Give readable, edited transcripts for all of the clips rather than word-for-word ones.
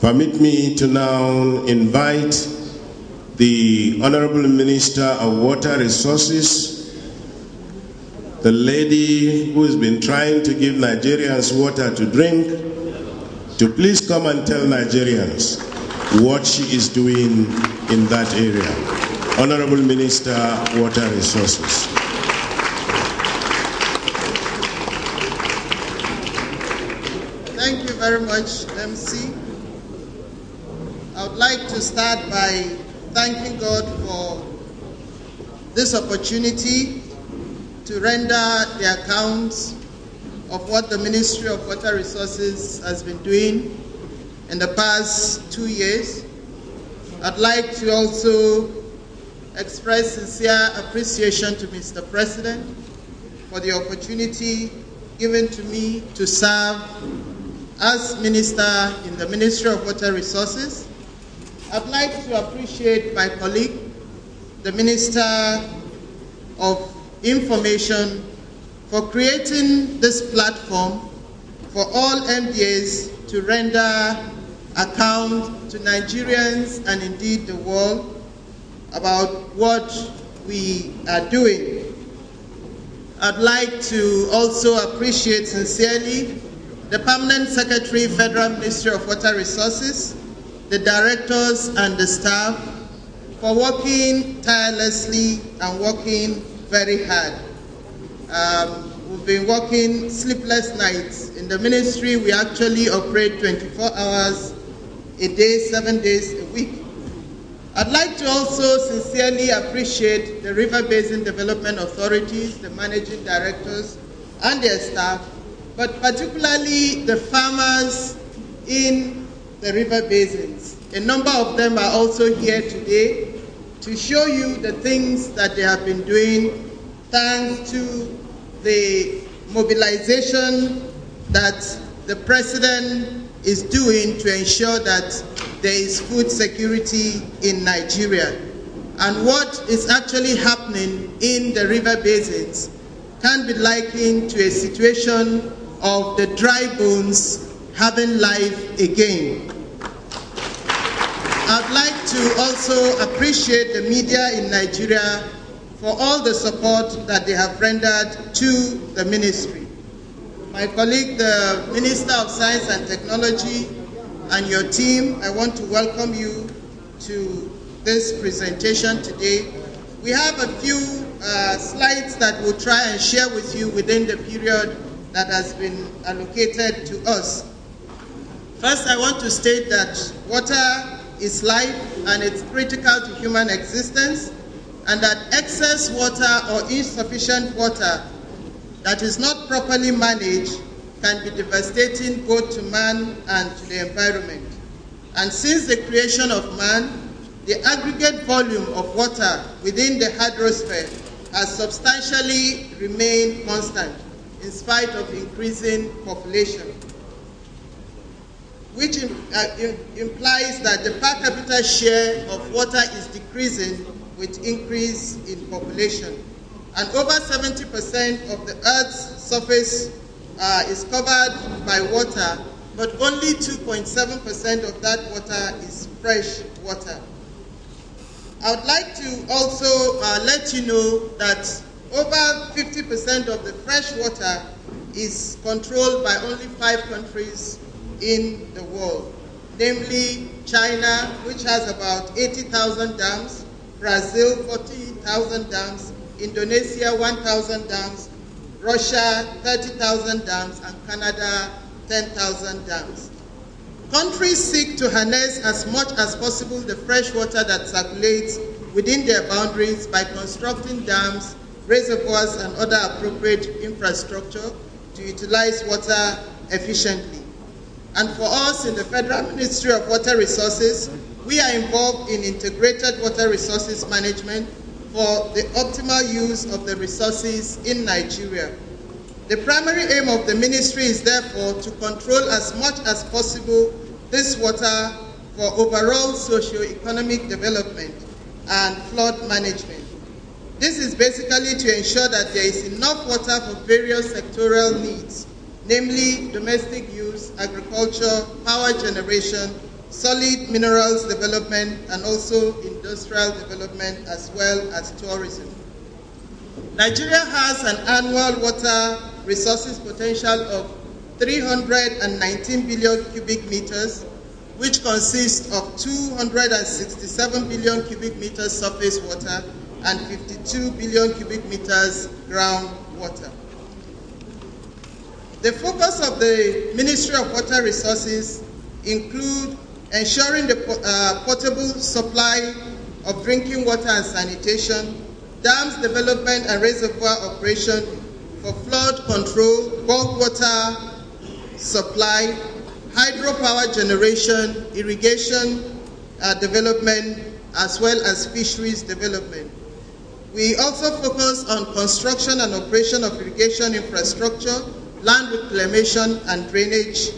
Permit me to now invite the Honorable Minister of Water Resources, the lady who has been trying to give Nigerians water to drink, to please come and tell Nigerians what she is doing in that area. Honorable Minister, Water Resources. Thank you very much, MC. I would like to start by thanking God for this opportunity to render the accounts of what the Ministry of Water Resources has been doing in the past 2 years. I'd like to also express sincere appreciation to Mr. President for the opportunity given to me to serve as Minister in the Ministry of Water Resources. I'd like to appreciate my colleague, the Minister of Information, for creating this platform for all MDAs to render account to Nigerians and indeed the world about what we are doing. I'd like to also appreciate sincerely the Permanent Secretary, Federal Ministry of Water Resources, the directors and the staff for working tirelessly and working very hard. We've been working sleepless nights. In the ministry, we actually operate 24 hours a day, 7 days a week. I'd like to also sincerely appreciate the River Basin Development Authorities, the managing directors and their staff, but particularly the farmers in the river basins. A number of them are also here today to show you the things that they have been doing thanks to the mobilization that the President is doing to ensure that there is food security in Nigeria. And what is actually happening in the river basins can be likened to a situation of the dry bones having life again. I'd like to also appreciate the media in Nigeria for all the support that they have rendered to the ministry. My colleague, the Minister of Science and Technology, and your team, I want to welcome you to this presentation today. We have a few slides that we'll try and share with you within the period that has been allocated to us. First, I want to state that water is life and it's critical to human existence, and that excess water or insufficient water that is not properly managed can be devastating both to man and to the environment. And since the creation of man, the aggregate volume of water within the hydrosphere has substantially remained constant in spite of increasing population, which implies that the per capita share of water is decreasing with increase in population. And over 70% of the Earth's surface is covered by water, but only 2.7% of that water is fresh water. I would like to also let you know that over 50% of the fresh water is controlled by only 5 countries in the world, namely China, which has about 80,000 dams, Brazil 40,000 dams, Indonesia 1,000 dams, Russia 30,000 dams, and Canada 10,000 dams. Countries seek to harness as much as possible the fresh water that circulates within their boundaries by constructing dams, reservoirs, and other appropriate infrastructure to utilize water efficiently. And for us in the Federal Ministry of Water Resources, we are involved in integrated water resources management for the optimal use of the resources in Nigeria. The primary aim of the ministry is therefore to control as much as possible this water for overall socio-economic development and flood management. This is basically to ensure that there is enough water for various sectoral needs, namely domestic use, agriculture, power generation, solid minerals development, and also industrial development, as well as tourism. Nigeria has an annual water resources potential of 319 billion cubic meters, which consists of 267 billion cubic meters surface water and 52 billion cubic meters groundwater. The focus of the Ministry of Water Resources include ensuring the potable supply of drinking water and sanitation, dams development and reservoir operation for flood control, bulk water supply, hydropower generation, irrigation development, as well as fisheries development. We also focus on construction and operation of irrigation infrastructure, land reclamation and drainage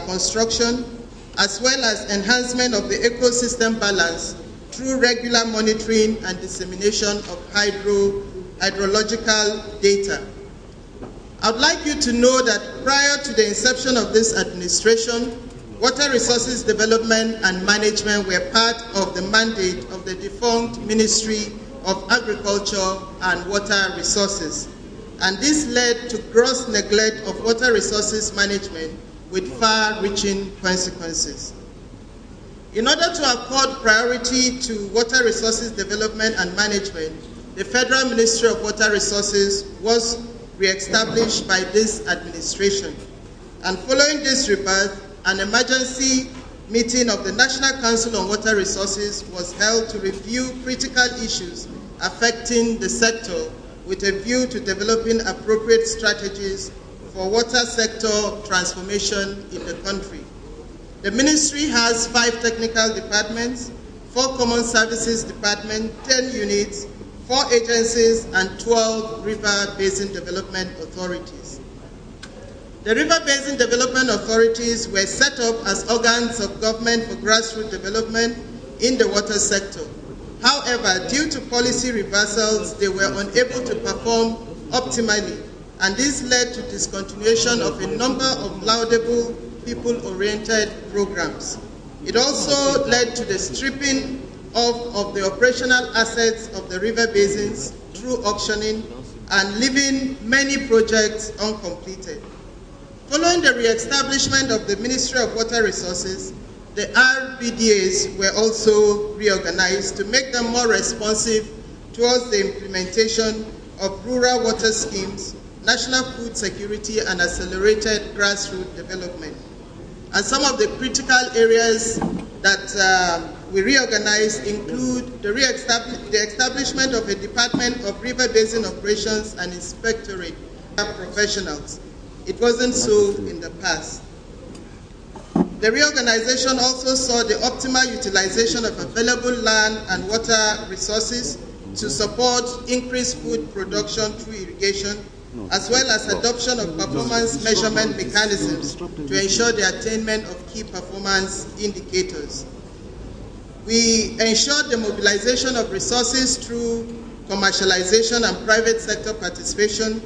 construction, as well as enhancement of the ecosystem balance through regular monitoring and dissemination of hydrological data. I would like you to know that prior to the inception of this administration, water resources development and management were part of the mandate of the defunct Ministry of Agriculture and Water Resources. And this led to gross neglect of water resources management with far-reaching consequences. In order to accord priority to water resources development and management, the Federal Ministry of Water Resources was re-established by this administration. And following this rebirth, an emergency meeting of the National Council on Water Resources was held to review critical issues affecting the sector with a view to developing appropriate strategies for water sector transformation in the country. The ministry has 5 technical departments, 4 common services departments, 10 units, 4 agencies, and 12 river basin development authorities. The river basin development authorities were set up as organs of government for grassroots development in the water sector. However, due to policy reversals, they were unable to perform optimally, and this led to discontinuation of a number of laudable, people-oriented programs. It also led to the stripping off of the operational assets of the river basins through auctioning and leaving many projects uncompleted. Following the re-establishment of the Ministry of Water Resources, the RBDAs were also reorganized to make them more responsive towards the implementation of rural water schemes, national food security, and accelerated grassroots development. And some of the critical areas that we reorganized include the establishment of a Department of River Basin Operations and Inspectorate professionals. It wasn't so in the past. The reorganization also saw the optimal utilization of available land and water resources to support increased food production through irrigation, as well as adoption of performance measurement mechanisms to ensure the attainment of key performance indicators. We ensured the mobilization of resources through commercialization and private sector participation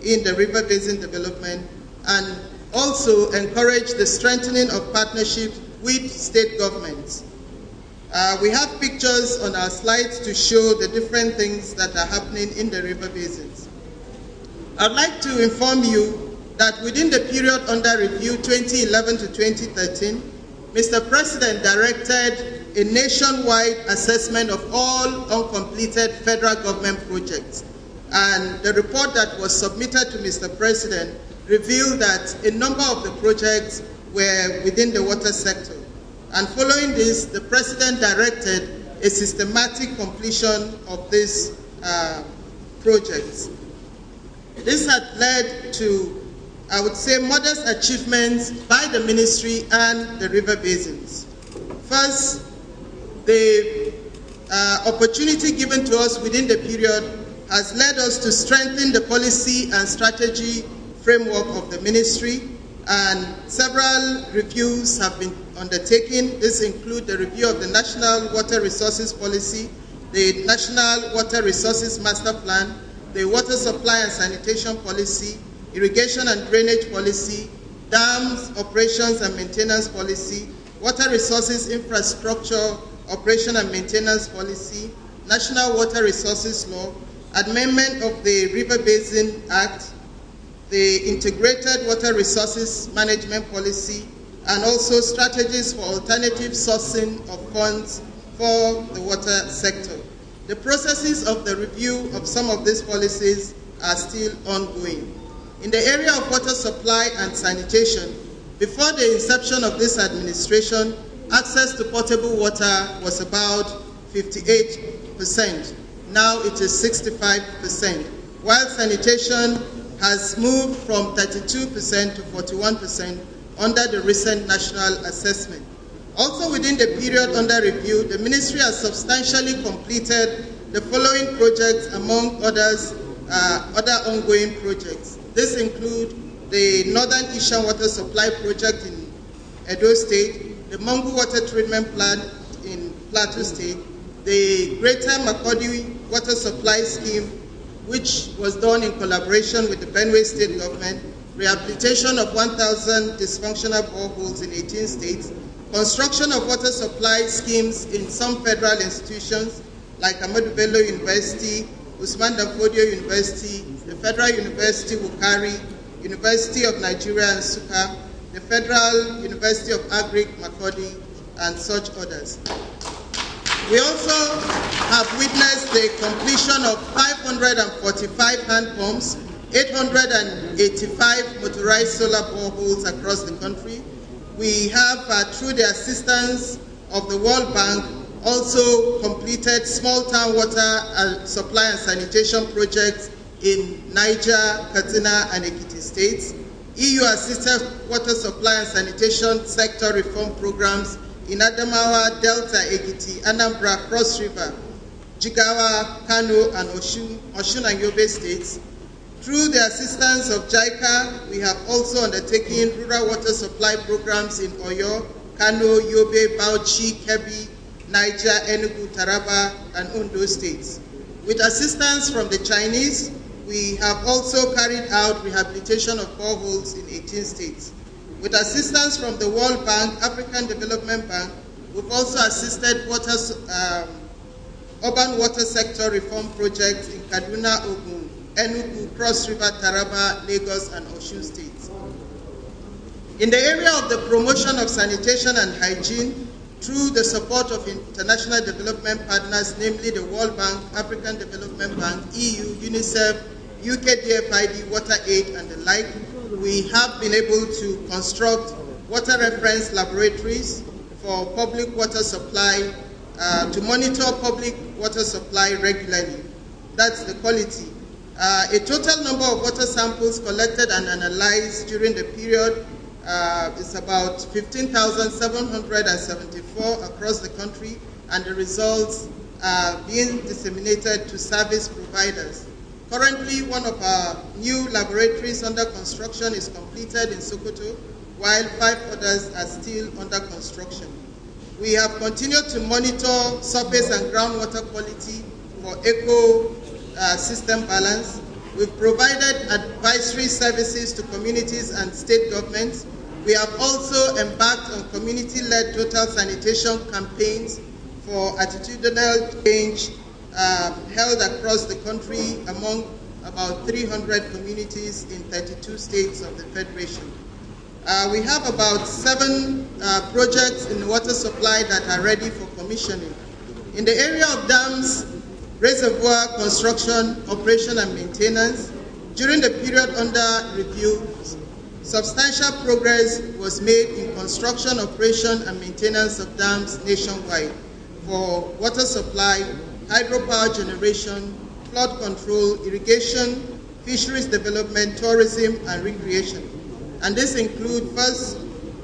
in the river basin development, and also encourage the strengthening of partnerships with state governments. We have pictures on our slides to show the different things that are happening in the river basins. I'd like to inform you that within the period under review 2011 to 2013, Mr. President directed a nationwide assessment of all uncompleted federal government projects. And the report that was submitted to Mr. President revealed that a number of the projects were within the water sector. And following this, the President directed a systematic completion of these projects. This had led to, I would say, modest achievements by the ministry and the river basins. First, the opportunity given to us within the period has led us to strengthen the policy and strategy framework of the ministry, and several reviews have been undertaken. This includes the review of the National Water Resources Policy, the National Water Resources Master Plan, the Water Supply and Sanitation Policy, Irrigation and Drainage Policy, Dams Operations and Maintenance Policy, water resources infrastructure, operation and maintenance policy, National Water Resources Law, amendment of the River Basin Act, the Integrated Water Resources Management Policy, and also strategies for alternative sourcing of funds for the water sector. The processes of the review of some of these policies are still ongoing. In the area of water supply and sanitation, before the inception of this administration, access to potable water was about 58%. Now it is 65%, while sanitation has moved from 32% to 41% under the recent national assessment. Also within the period under review, the ministry has substantially completed the following projects among others, other ongoing projects. This include the Northern Eastern Water Supply Project in Edo State, the Mangu Water Treatment Plant in Plateau State, the Greater Makurdi Water Supply Scheme, which was done in collaboration with the Benue State government, rehabilitation of 1,000 dysfunctional boreholes in 18 states, construction of water supply schemes in some federal institutions like Ahmadu Bello University, Usman Danfodio University, the Federal University Wukari, University of Nigeria Nsukka, the Federal University of Agric Makurdi, and such others. We also have witnessed the completion of 545 hand pumps, 885 motorized solar boreholes across the country. We have, through the assistance of the World Bank, also completed small town water supply and sanitation projects in Niger, Katsina, and Ekiti states, EU-assisted water supply and sanitation sector reform programs in Adamawa, Delta, Ekiti, Anambra, Cross River, Jigawa, Kano, and Osun and Yobe states. Through the assistance of JICA, we have also undertaken rural water supply programs in Oyo, Kano, Yobe, Bauchi, Kebbi, Niger, Enugu, Taraba, and Ondo states. With assistance from the Chinese, we have also carried out rehabilitation of boreholes in 18 states. With assistance from the World Bank, African Development Bank, we've also assisted urban water sector reform projects in Kaduna, Ogun, Enugu, Cross River, Taraba, Lagos, and Osun states. In the area of the promotion of sanitation and hygiene, through the support of international development partners, namely the World Bank, African Development Bank, EU, UNICEF, UK DFID, WaterAid, and the like, we have been able to construct water reference laboratories for public water supply, to monitor public water supply regularly. That's the quality. A total number of water samples collected and analyzed during the period is about 15,774 across the country, and the results are being disseminated to service providers. Currently, one of our new laboratories under construction is completed in Sokoto, while 5 others are still under construction. We have continued to monitor surface and groundwater quality for ecosystem balance. We've provided advisory services to communities and state governments. We have also embarked on community-led total sanitation campaigns for attitudinal change held across the country among about 300 communities in 32 states of the Federation. We have about 7 projects in water supply that are ready for commissioning. In the area of dams, reservoir construction, operation and maintenance, during the period under review, substantial progress was made in construction, operation and maintenance of dams nationwide for water supply, hydropower generation, flood control, irrigation, fisheries development, tourism, and recreation. And this includes, first,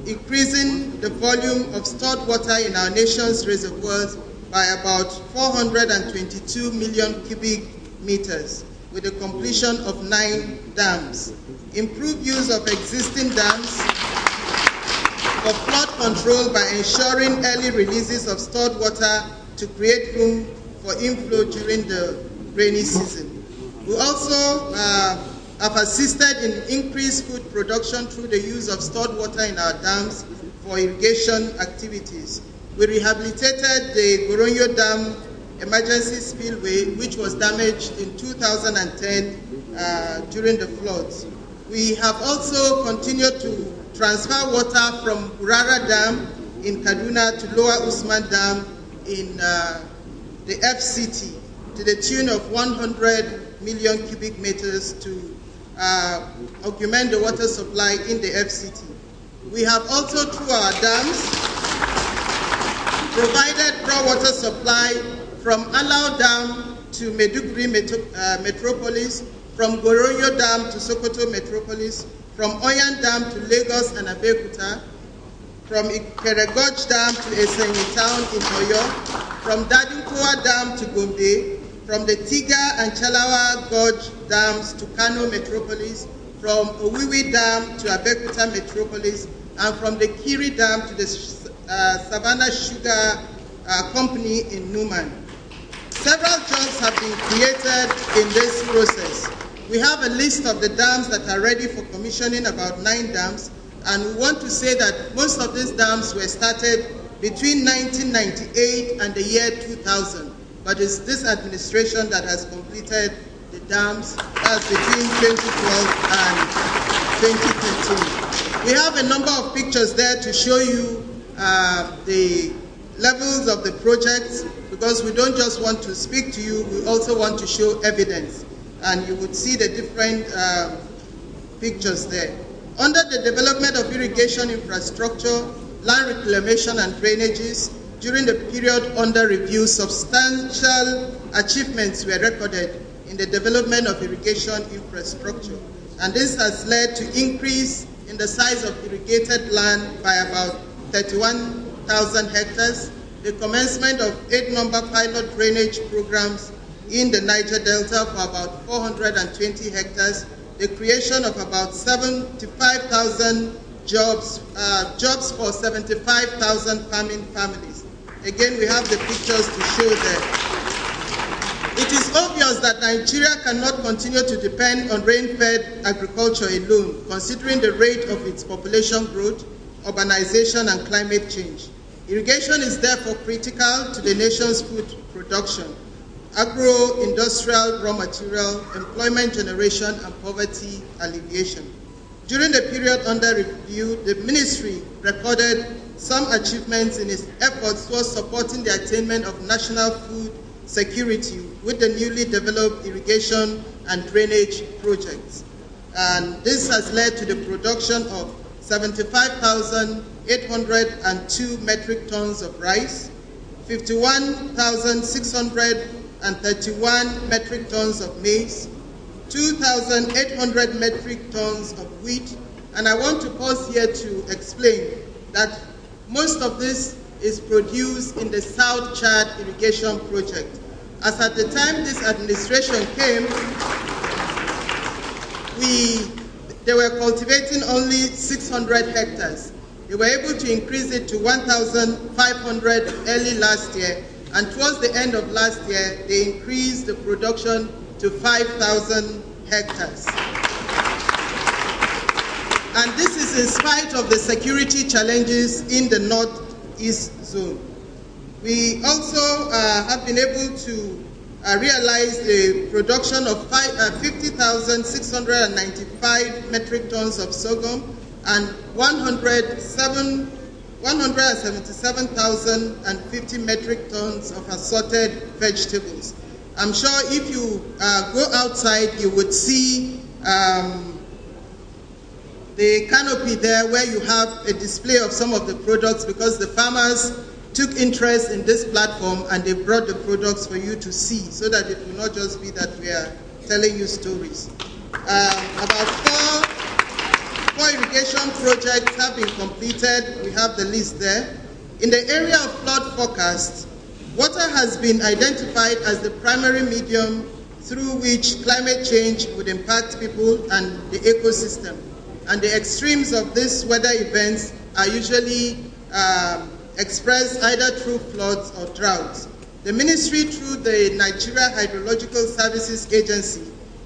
increasing the volume of stored water in our nation's reservoirs by about 422 million cubic meters, with the completion of 9 dams. Improved use of existing dams for flood control by ensuring early releases of stored water to create room for inflow during the rainy season. We also have assisted in increased food production through the use of stored water in our dams for irrigation activities. We rehabilitated the Goronyo Dam emergency spillway, which was damaged in 2010 during the floods. We have also continued to transfer water from Urara Dam in Kaduna to Lower Usman Dam in the FCT to the tune of 100 million cubic meters to augment the water supply in the FCT. We have also, through our dams, provided raw water supply from Alau Dam to Maiduguri Metropolis, from Goronyo Dam to Sokoto Metropolis, from Oyan Dam to Lagos and Abeokuta, from Ikeregoj Dam to Esenyi Town in Oyo, from Dadinkowa Dam to Gombe, from the Tiga and Chalawa Gorge Dams to Kano Metropolis, from Owiwi Dam to Abeokuta Metropolis, and from the Kiri Dam to the Savannah Sugar Company in Numan. Several jobs have been created in this process. We have a list of the dams that are ready for commissioning, about 9 dams, and we want to say that most of these dams were started between 1998 and the year 2000, but it's this administration that has completed the dams. That's between 2012 and 2013. We have a number of pictures there to show you the levels of the projects, because we don't just want to speak to you, we also want to show evidence. And you would see the different pictures there. Under the development of irrigation infrastructure, land reclamation and drainages, during the period under review, substantial achievements were recorded in the development of irrigation infrastructure. And this has led to increase in the size of irrigated land by about 31,000 hectares, the commencement of 8-number pilot drainage programs in the Niger Delta for about 420 hectares, the creation of about 75,000 jobs for 75,000 farming families. Again, we have the pictures to show there. It is obvious that Nigeria cannot continue to depend on rain-fed agriculture alone, considering the rate of its population growth, urbanization, and climate change. Irrigation is therefore critical to the nation's food production, agro-industrial raw material, employment generation, and poverty alleviation. During the period under review, the ministry recorded some achievements in its efforts towards supporting the attainment of national food security with the newly developed irrigation and drainage projects. And this has led to the production of 75,802 metric tons of rice, 51,631 metric tons of maize, 2,800 metric tons of wheat. And I want to pause here to explain that most of this is produced in the South Chad irrigation project. As at the time this administration came, they were cultivating only 600 hectares. They were able to increase it to 1,500 early last year, and towards the end of last year, they increased the production to 5,000 hectares. And this is in spite of the security challenges in the northeast zone. We also have been able to realize the production of 50,695 metric tons of sorghum and 177,050 metric tons of assorted vegetables. I'm sure if you go outside, you would see the canopy there where you have a display of some of the products, because the farmers took interest in this platform and they brought the products for you to see, so that it will not just be that we are telling you stories. About four irrigation projects have been completed. We have the list there. In the area of flood forecast, water has been identified as the primary medium through which climate change would impact people and the ecosystem. And the extremes of these weather events are usually expressed either through floods or droughts. The ministry, through the Nigeria Hydrological Services Agency,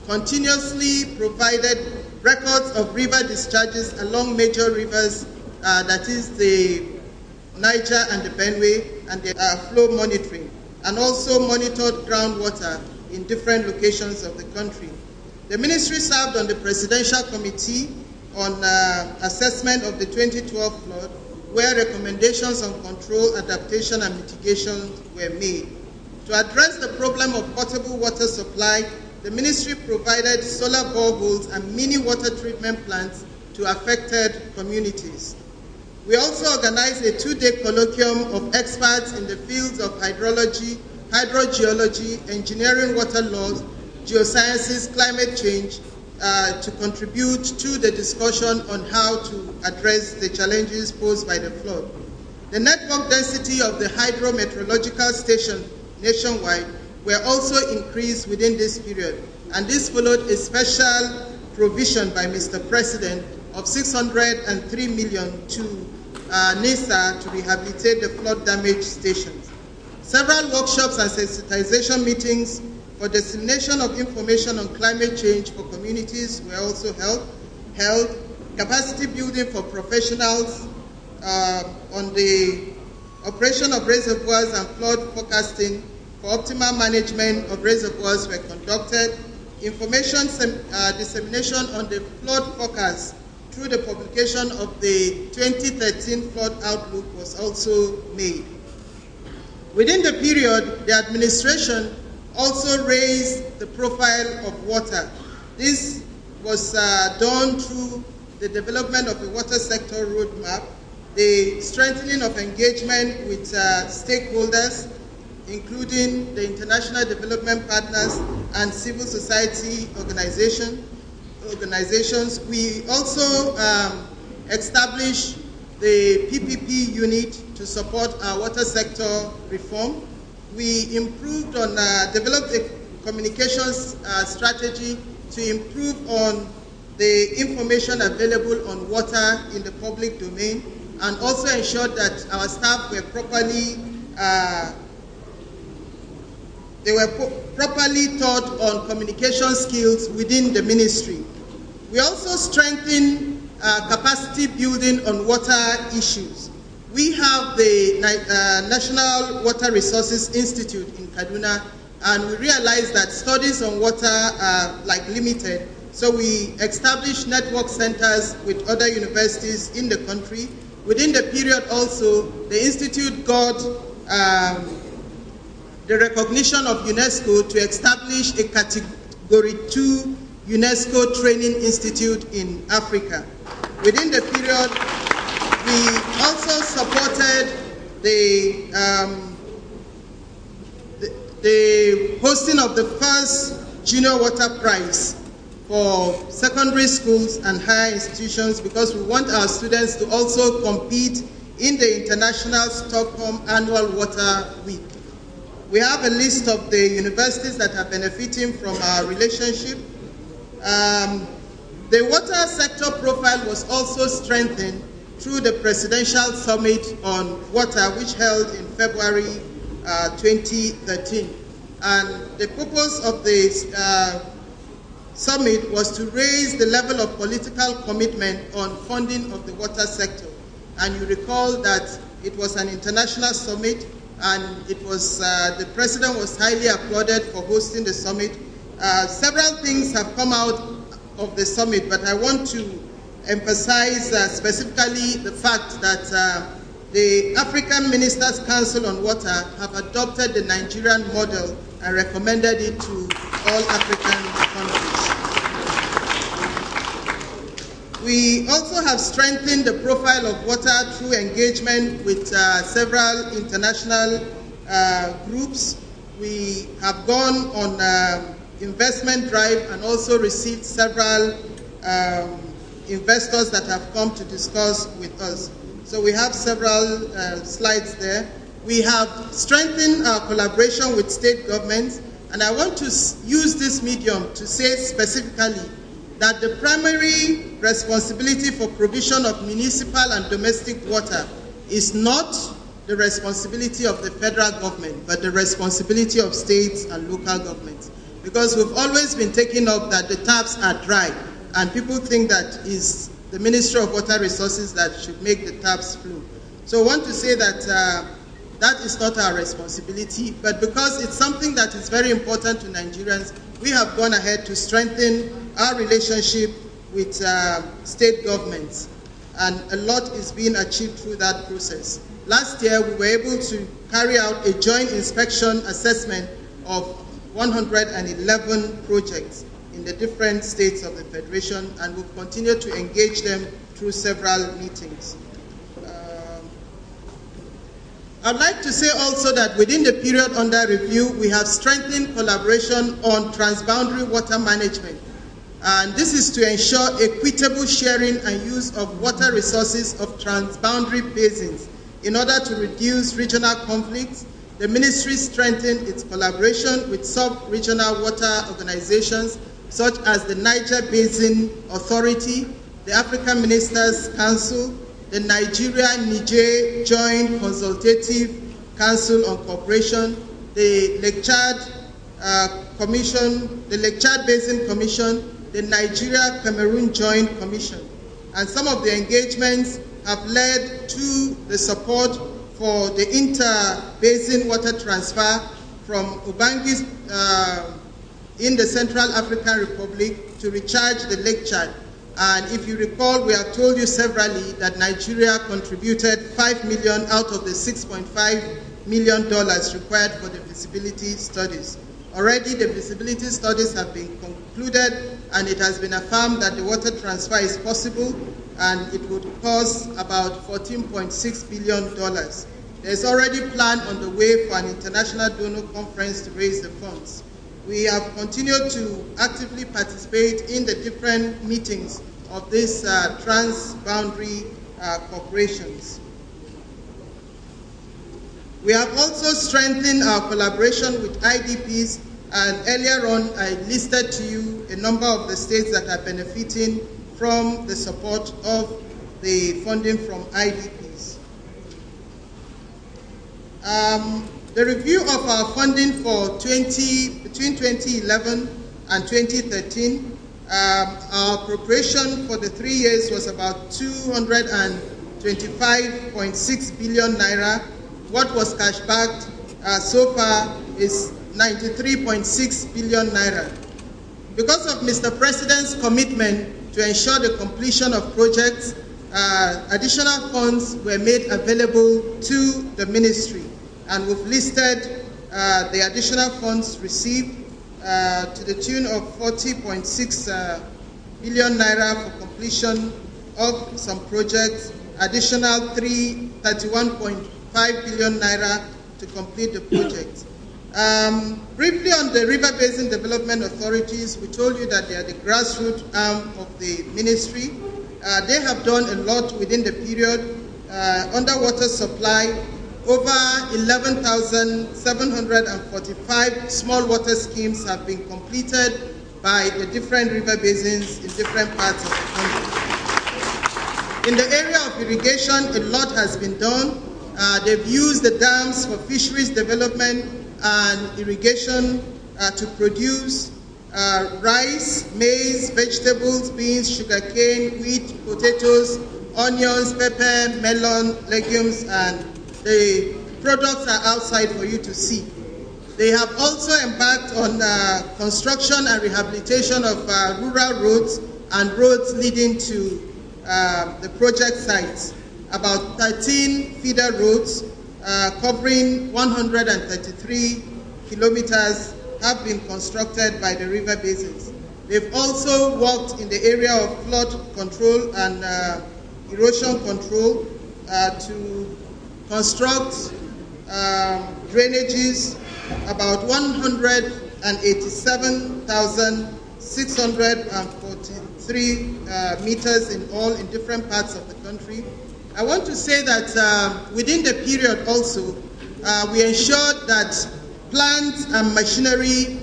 continuously provided records of river discharges along major rivers that is the Niger and the Benue, and the flow monitoring, and also monitored groundwater in different locations of the country. The ministry served on the Presidential Committee on assessment of the 2012 flood, where recommendations on control, adaptation, and mitigation were made. To address the problem of potable water supply, the ministry provided solar boreholes and mini water treatment plants to affected communities. We also organized a 2-day colloquium of experts in the fields of hydrology, hydrogeology, engineering, water laws, geosciences, climate change, to contribute to the discussion on how to address the challenges posed by the flood. The network density of the hydrometeorological stations nationwide were also increased within this period, and this followed a special provision by Mr. President of 603 million to NISA to rehabilitate the flood-damaged stations. Several workshops and sensitization meetings for dissemination of information on climate change for communities were also held. Capacity building for professionals on the operation of reservoirs and flood forecasting for optimal management of reservoirs were conducted. Information dissemination on the flood forecast through the publication of the 2013 flood outlook was also made. Within the period, the administration also raised the profile of water. This was done through the development of a water sector roadmap, the strengthening of engagement with stakeholders, including the international development partners and civil society organizations. We also established the PPP unit to support our water sector reform. We improved on, developed a communications strategy to improve on the information available on water in the public domain, and also ensured that our staff were properly taught on communication skills within the ministry. We also strengthened capacity building on water issues. We have the National Water Resources Institute in Kaduna, and we realized that studies on water are limited, so we established network centers with other universities in the country. Within the period also, the Institute got the recognition of UNESCO to establish a Category 2 UNESCO Training Institute in Africa. Within the period, we also supported the hosting of the first Junior Water Prize for secondary schools and higher institutions, because we want our students to also compete in the International Stockholm Annual Water Week. We have a list of the universities that are benefiting from our relationship. The water sector profile was also strengthened through the Presidential Summit on Water, which held in February 2013. And the purpose of this summit was to raise the level of political commitment on funding of the water sector. And you recall that it was an international summit, and it was the president was highly applauded for hosting the summit. Several things have come out of the summit, but I want to emphasize specifically the fact that the African Ministers' Council on Water have adopted the Nigerian model and recommended it to all African countries. We also have strengthened the profile of water through engagement with several international groups. We have gone on investment drive and also received several investors that have come to discuss with us. So we have several slides there. We have strengthened our collaboration with state governments, and I want to use this medium to say specifically that the primary responsibility for provision of municipal and domestic water is not the responsibility of the federal government, but the responsibility of states and local governments. Because we've always been taking up that the taps are dry, and people think that is the Ministry of Water Resources that should make the taps flow. So I want to say that that is not our responsibility, but because it's something that is very important to Nigerians, we have gone ahead to strengthen our relationship with state governments, and a lot is being achieved through that process. Last year, we were able to carry out a joint inspection assessment of 111 projects in the different states of the Federation, and we'll continue to engage them through several meetings. I'd like to say also that within the period under review, we have strengthened collaboration on transboundary water management. And this is to ensure equitable sharing and use of water resources of transboundary basins. In order to reduce regional conflicts, the ministry strengthened its collaboration with sub-regional water organizations such as the Niger Basin Authority, the African Ministers' Council, the Nigeria-Niger Joint Consultative Council on Cooperation, the Lake Chad Commission, the Lake Chad Basin Commission, the Nigeria-Cameroon Joint Commission. And some of the engagements have led to the support for the inter-basin water transfer from Ubangis in the Central African Republic to recharge the Lake Chad. And if you recall, we have told you severally that Nigeria contributed $5 million out of the $6.5 million required for the feasibility studies. Already the feasibility studies have been concluded, and it has been affirmed that the water transfer is possible, and it would cost about $14.6 billion. There's already a plan on the way for an international donor conference to raise the funds. We have continued to actively participate in the different meetings of these transboundary corporations. We have also strengthened our collaboration with IDPs, and earlier on I listed to you a number of the states that are benefiting from the support of the funding from IDPs. The review of our funding for between 2011 and 2013, our appropriation for the 3 years was about 225.6 billion naira. What was cash backed so far is 93.6 billion naira. Because of Mr. President's commitment to ensure the completion of projects, additional funds were made available to the ministry, and we've listed the additional funds received to the tune of 40.6 billion naira for completion of some projects, additional 31.5 billion naira to complete the project. Briefly on the River Basin Development Authorities, we told you that they are the grassroots arm of the ministry. They have done a lot within the period. Underwater supply, over 11,745 small water schemes have been completed by the different river basins in different parts of the country. In the area of irrigation, a lot has been done. They've used the dams for fisheries development and irrigation to produce rice, maize, vegetables, beans, sugarcane, wheat, potatoes, onions, pepper, melon, legumes, and the products are outside for you to see. They have also embarked on construction and rehabilitation of rural roads and roads leading to the project sites. About 13 feeder roads covering 133 kilometers have been constructed by the river basins. They've also worked in the area of flood control and erosion control to construct drainages, about 187,643 meters in all in different parts of the country. I want to say that within the period also, we ensured that plants and machinery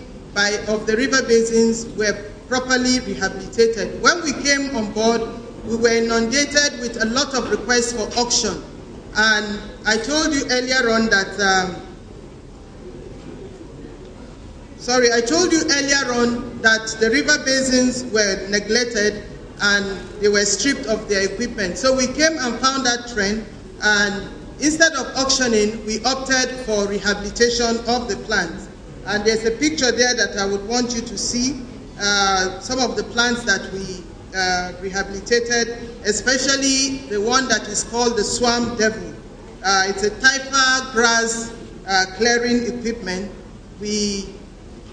of the river basins were properly rehabilitated. When we came on board, we were inundated with a lot of requests for auction. And I told you earlier on that, the river basins were neglected, and they were stripped of their equipment. So we came and found that trend, and instead of auctioning, we opted for rehabilitation of the plants. And there's a picture there that I would want you to see, some of the plants that we rehabilitated, especially the one that is called the Swamp Devil. It's a Taifa grass clearing equipment. We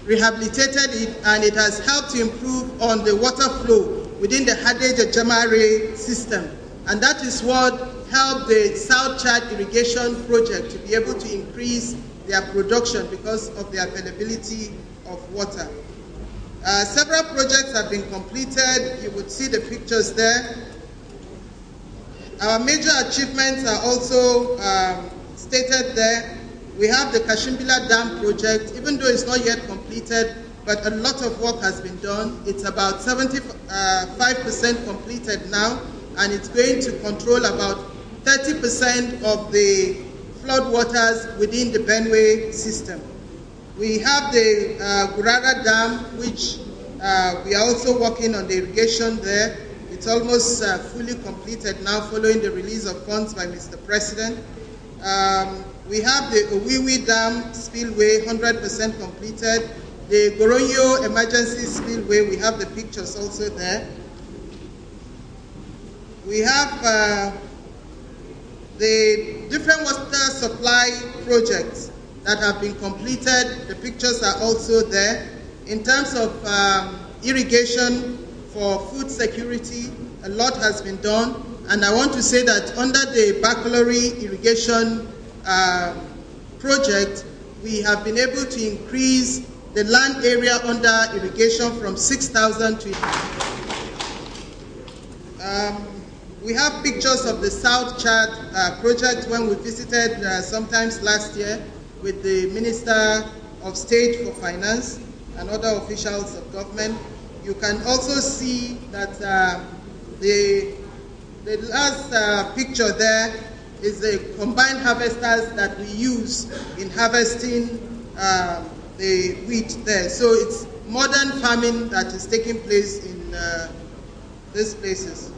rehabilitated it, and it has helped to improve on the water flow within the Hadeja Jamare system. And that is what helped the South Chad irrigation project to be able to increase their production because of the availability of water. Several projects have been completed. You would see the pictures there. Our major achievements are also stated there. We have the Kashimbila Dam project, even though it's not yet completed, but a lot of work has been done. It's about 75% completed now, and it's going to control about 30% of the flood waters within the Benue system. We have the Gurara Dam, which we are also working on the irrigation there. It's almost fully completed now following the release of funds by Mr. President. We have the Owiwi Dam spillway, 100% completed. The Goronyo emergency spillway, we have the pictures also there. We have the different water supply projects that have been completed. The pictures are also there. In terms of irrigation for food security, a lot has been done. And I want to say that under the Baccalaureate irrigation project, we have been able to increase the land area under irrigation from 6,000 to... we have pictures of the South Chad project when we visited sometimes last year with the Minister of State for Finance and other officials of government. You can also see that the last picture there is the combined harvesters that we use in harvesting the wheat there. So it's modern farming that is taking place in these places.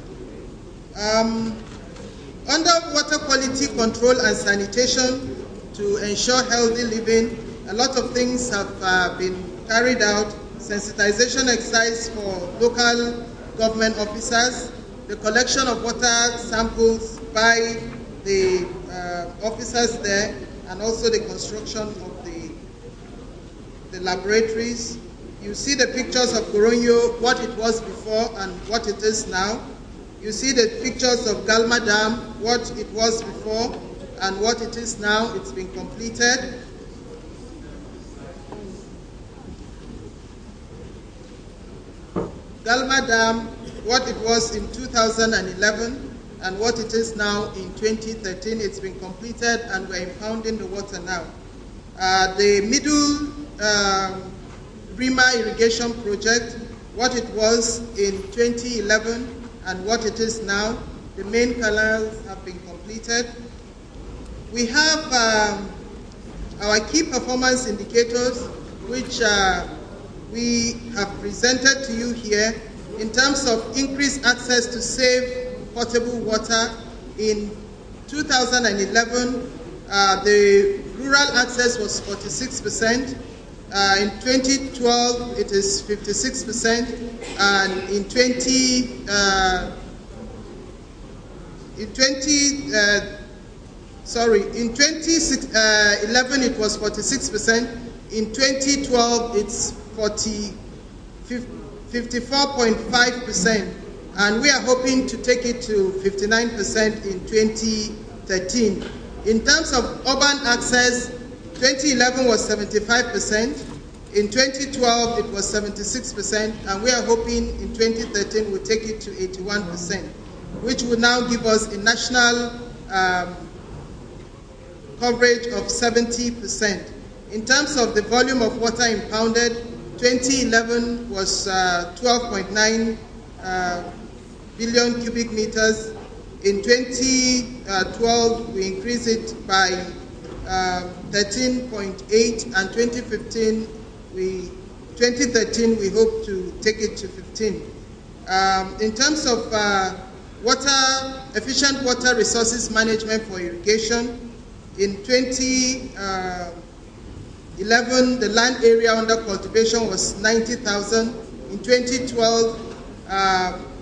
Under water quality control and sanitation to ensure healthy living, a lot of things have been carried out. Sensitization exercise for local government officers, the collection of water samples by the officers there, and also the construction of the laboratories. You see the pictures of Goronyo, what it was before and what it is now. You see the pictures of Galma Dam, what it was before and what it is now. It's been completed. Galma Dam, what it was in 2011 and what it is now in 2013, it's been completed and we're impounding the water now. The middle Rima irrigation project, what it was in 2011 and what it is now, the main canals have been completed. We have our key performance indicators, which we have presented to you here in terms of increased access to safe potable water. In 2011, the rural access was 46%. In 2012, it is 56%, and in 2011 it was 46%. In 2012, it's 54.5%, and we are hoping to take it to 59% in 2013. In terms of urban access, 2011 was 75%, in 2012 it was 76%, and we are hoping in 2013 we'll take it to 81%, which will now give us a national coverage of 70%. In terms of the volume of water impounded, 2011 was 12.9 billion cubic meters. In 2012, we increased it by 13.8, and 2013 we hope to take it to 15. In terms of efficient water resources management for irrigation, in 2011, the land area under cultivation was 90,000. In 2012,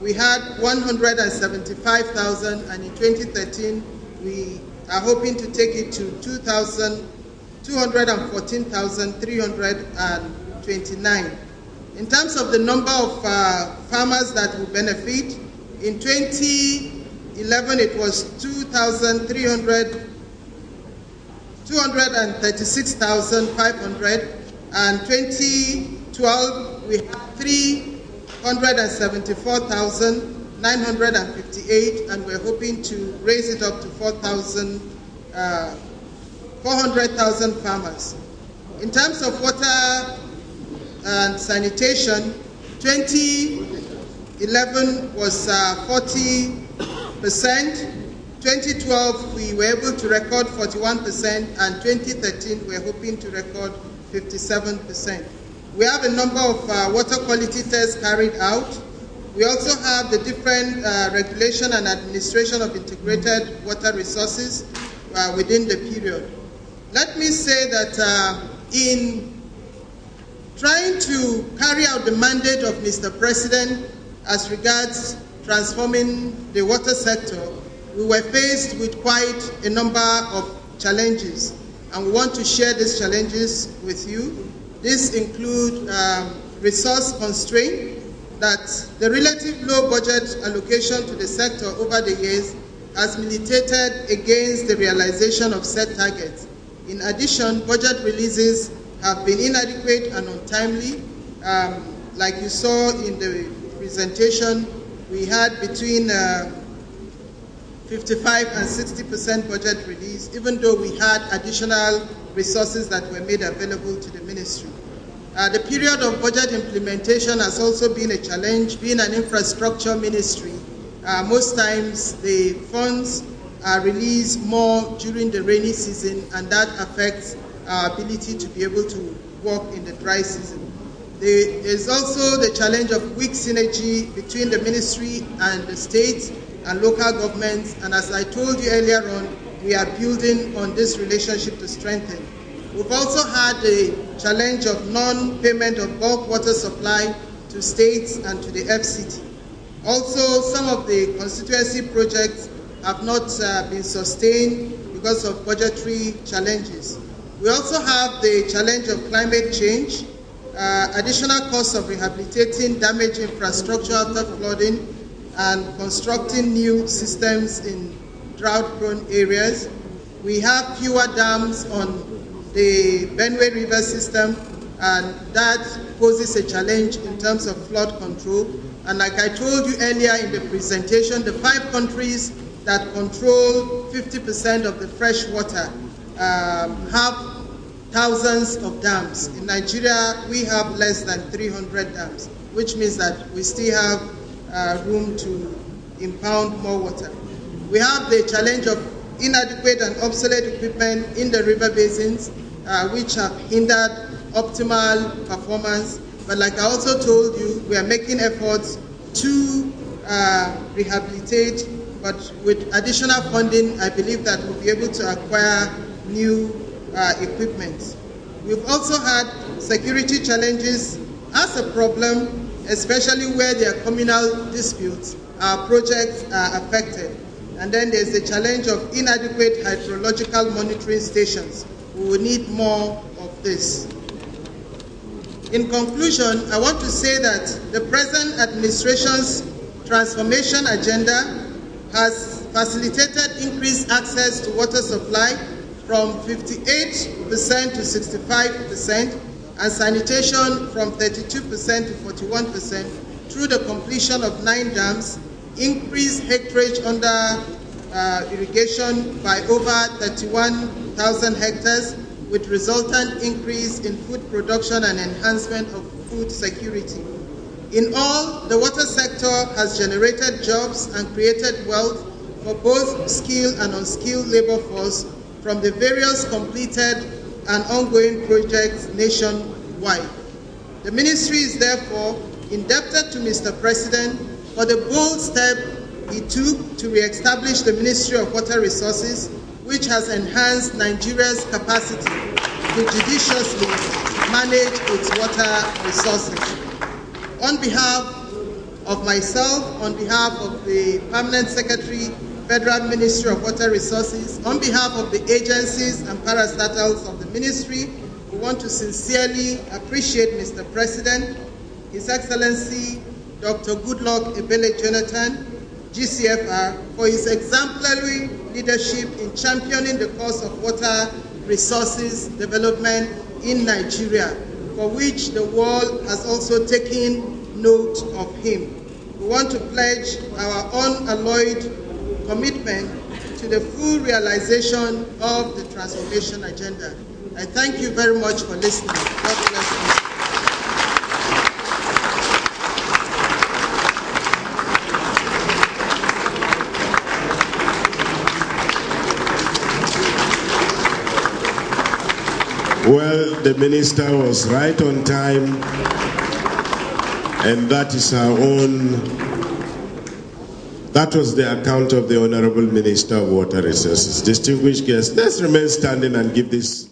we had 175,000, and in 2013, we are hoping to take it to 214,329. In terms of the number of farmers that will benefit, in 2011 it was 236,500, and 2012 we had 374,958, and we're hoping to raise it up to 400,000 farmers. In terms of water and sanitation, 2011 was 40%. 2012 we were able to record 41%, and 2013 we're hoping to record 57%. We have a number of water quality tests carried out. We also have the different regulation and administration of integrated water resources within the period. Let me say that in trying to carry out the mandate of Mr. President as regards transforming the water sector, we were faced with quite a number of challenges, and we want to share these challenges with you. These include resource constraint, that the relative low budget allocation to the sector over the years has militated against the realization of set targets. In addition, budget releases have been inadequate and untimely. Like you saw in the presentation, we had between 55 and 60% budget release, even though we had additional resources that were made available to the ministry. The period of budget implementation has also been a challenge. Being an infrastructure ministry, most times the funds are released more during the rainy season, and that affects our ability to be able to work in the dry season. There is also the challenge of weak synergy between the ministry and the states and local governments, and as I told you earlier on, we are building on this relationship to strengthen. We've also had the challenge of non-payment of bulk water supply to states and to the FCT. Also, some of the constituency projects have not been sustained because of budgetary challenges. We also have the challenge of climate change, additional costs of rehabilitating damaged infrastructure after flooding, and constructing new systems in drought-prone areas. We have fewer dams on the Benue River system, and that poses a challenge in terms of flood control. And like I told you earlier in the presentation, the 5 countries that control 50% of the fresh water have thousands of dams. In Nigeria, we have less than 300 dams, which means that we still have room to impound more water. We have the challenge of inadequate and obsolete equipment in the river basins, which have hindered optimal performance. But like I also told you, we are making efforts to rehabilitate, but with additional funding, I believe that we'll be able to acquire new equipment. We've also had security challenges as a problem, especially where there are communal disputes. Our projects are affected. And then there's the challenge of inadequate hydrological monitoring stations. We will need more of this. In conclusion, I want to say that the present administration's transformation agenda has facilitated increased access to water supply from 58% to 65%, and sanitation from 32% to 41% through the completion of 9 dams, increased hectareage under irrigation by over 31,000 hectares, with resultant increase in food production and enhancement of food security. In all, the water sector has generated jobs and created wealth for both skilled and unskilled labor force from the various completed and ongoing projects nationwide. The ministry is therefore indebted to Mr. President for the bold step he took to re-establish the Ministry of Water Resources, which has enhanced Nigeria's capacity to judiciously manage its water resources. On behalf of myself, on behalf of the Permanent Secretary, Federal Ministry of Water Resources, on behalf of the agencies and parastatals of the ministry, we want to sincerely appreciate Mr. President, His Excellency Dr. Goodluck Ebele Jonathan, GCFR, for his exemplary leadership in championing the cause of water resources development in Nigeria, for which the world has also taken note of him. We want to pledge our unalloyed commitment to the full realization of the transformation agenda. I thank you very much for listening. God bless you. Well, the minister was right on time, and that is our own. That was the account of the Honorable Minister of Water Resources. Distinguished guests, let's remain standing and give this.